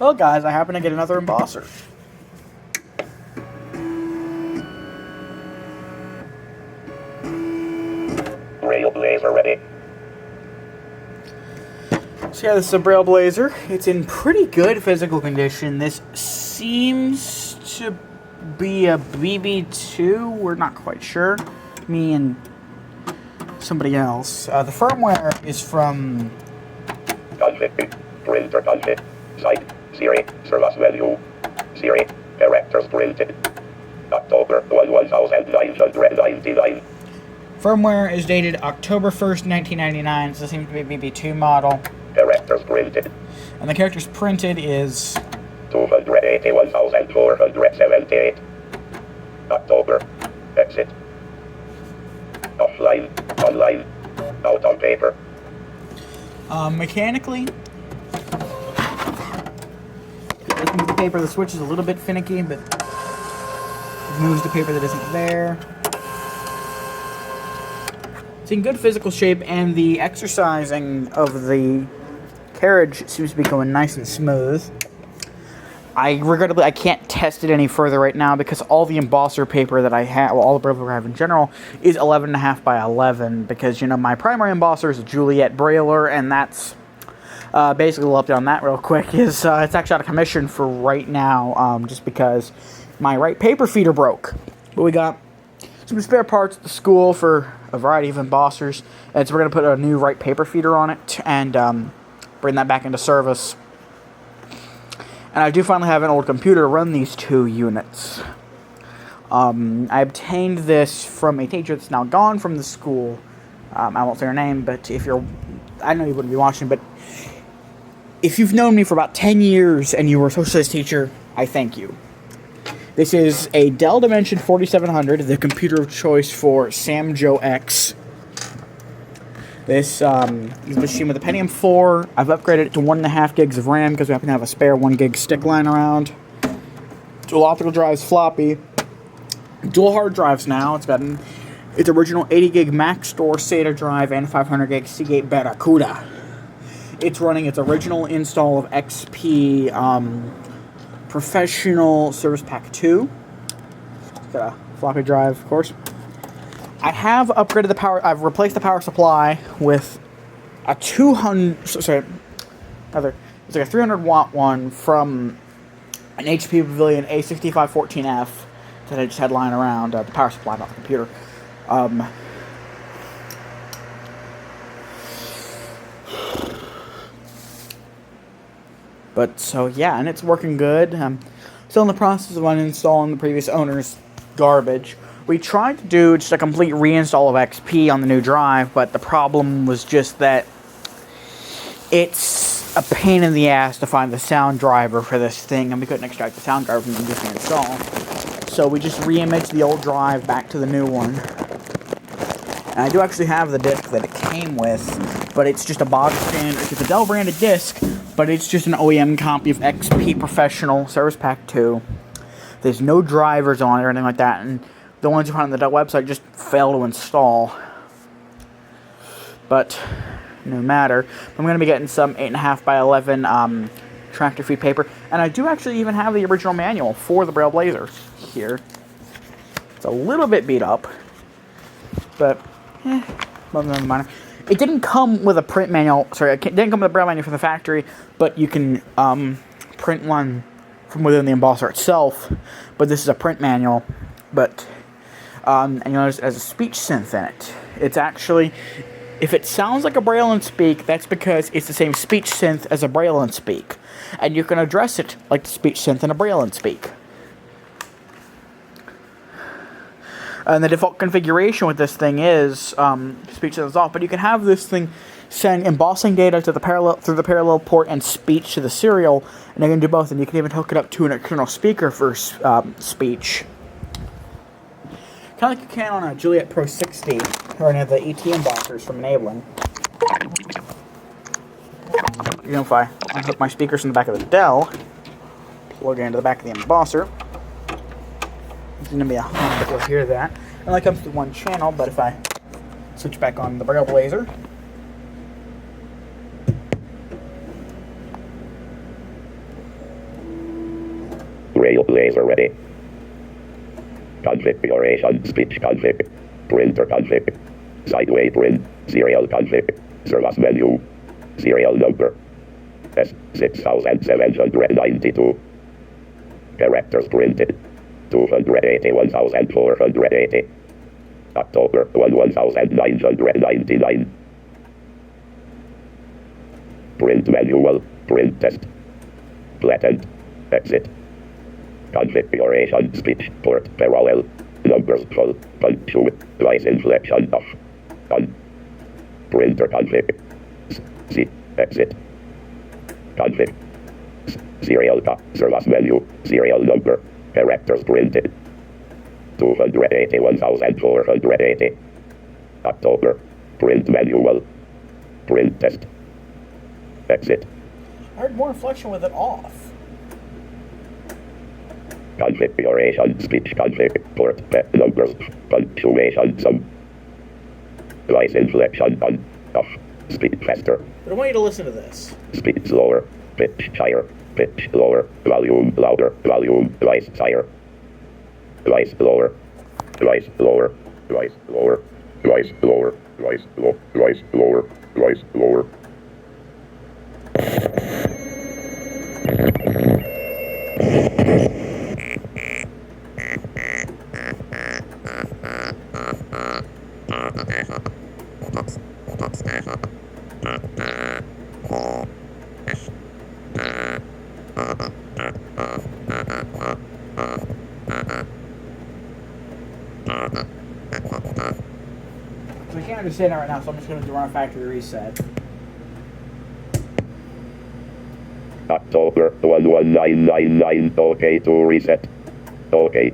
Well, guys, I happen to get another embosser. Trailblazer ready. So yeah, this is a Trailblazer. It's in pretty good physical condition. This seems to be a BB2. We're not quite sure. Me and somebody else. The firmware is from... Conflict. Printer conflict. Site. Siri. Service value. Siri. Characters printed. October 1999. Firmware is dated October 1st, 1999, so it seems to be a BB2 model. Characters printed. And the characters printed is... 281,478. October. Exit. Offline. Online. Out on paper. Mechanically... Let's move the paper. The switch is a little bit finicky, but... It moves the paper that isn't there. It's in good physical shape, and the exercising of the carriage seems to be going nice and smooth. Regrettably, I can't test it any further right now because all the embosser paper that I have, well, all the paper I have in general, is 11.5 by 11 because, you know, my primary embosser is a Juliet Brailer, and that's basically a little update on that real quick, is it's actually out of commission for right now just because my right paper feeder broke. But we got some spare parts at the school for a variety of embossers, and so we're going to put a new right paper feeder on it and bring that back into service. And I do finally have an old computer to run these two units. I obtained this from a teacher that's now gone from the school. I won't say her name, but if you're... I know you wouldn't be watching, but if you've known me for about 10 years and you were a social studies teacher, I thank you. This is a Dell Dimension 4700, the computer of choice for Sam Joe X. This is a machine with a Pentium 4. I've upgraded it to 1.5 gigs of RAM because we happen to have a spare 1 gig stick lying around. Dual optical drives floppy. Dual hard drives now. It's got its original 80 gig Maxtor SATA drive and 500 gig Seagate Barracuda. It's running its original install of XP Professional Service Pack 2. It's got a floppy drive, of course. I have upgraded the power. I've replaced the power supply with a 200. Sorry, rather, it's like a 300 watt one from an HP Pavilion A6514F that I just had lying around. The power supply, not the computer. But so yeah, and it's working good. Still in the process of uninstalling the previous owner's garbage. We tried to do just a complete reinstall of XP on the new drive, but the problem was just that it's a pain in the ass to find the sound driver for this thing, and we couldn't extract the sound driver from the existing install. So we just re-imaged the old drive back to the new one. And I do actually have the disc that it came with, but it's just a bog standard. It's a Dell branded disc, but it's just an OEM copy of XP Professional Service Pack 2. There's no drivers on it or anything like that, and the ones you find on the Dell website just fail to install. But no matter. I'm going to be getting some 8.5 by 11 tractor feed paper, and I do actually even have the original manual for the Trailblazer here. It's a little bit beat up, but nothing minor. It didn't come with a print manual. Sorry, it didn't come with a Braille manual from the factory, but you can print one from within the embosser itself. But this is a print manual. But and you notice it has a speech synth in it. It's actually, if it sounds like a Braille and Speak, that's because it's the same speech synth as a Braille and Speak, and you can address it like the speech synth in a Braille and Speak. And the default configuration with this thing is speech synth is off, but you can have this thing send embossing data to the through the parallel port and speech to the serial, and you can do both. And you can even hook it up to an external speaker for speech, kind of like you can on a Juliet Pro 60 or any of the ET embossers from Enabling. You know, if I hook my speakers in the back of the Dell, plug it into the back of the embosser. It's going to be a hum, but you'll hear that. It only comes to one channel, but if I switch back on the Trailblazer, Rail laser ready. Configuration speech config. Printer config. Sideway print. Serial config. Service menu. Serial number. S6792. Characters printed. 281,480. October 1999. Print manual. Print test. Flattened. Exit. Configuration speech port parallel. Numbers full. Punctuate. Voice inflection off. On. Printer config. C. Exit. Config. Serial service menu. Serial number. Characters printed. 281,480. October. Print manual. Print test. Exit. I heard more inflection with it off. Configuration speech config port numbers punctuation some voice inflection on off speed faster But I want you to listen to this. speed slower pitch higher pitch lower volume louder volume voice higher voice lower voice lower voice lower voice lower voice low voice lower voice lower. So I can't understand it right now, so I'm just going to run a factory reset. October 11999. OK to reset. OK.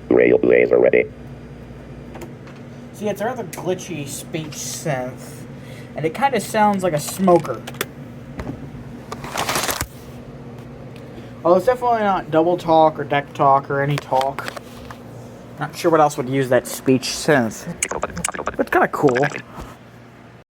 Rail laser ready. See, it's a rather glitchy speech synth, and it kind of sounds like a smoker. Well, it's definitely not double talk or deck talk or any talk. Not sure what else would use that speech synth. But it's kind of cool.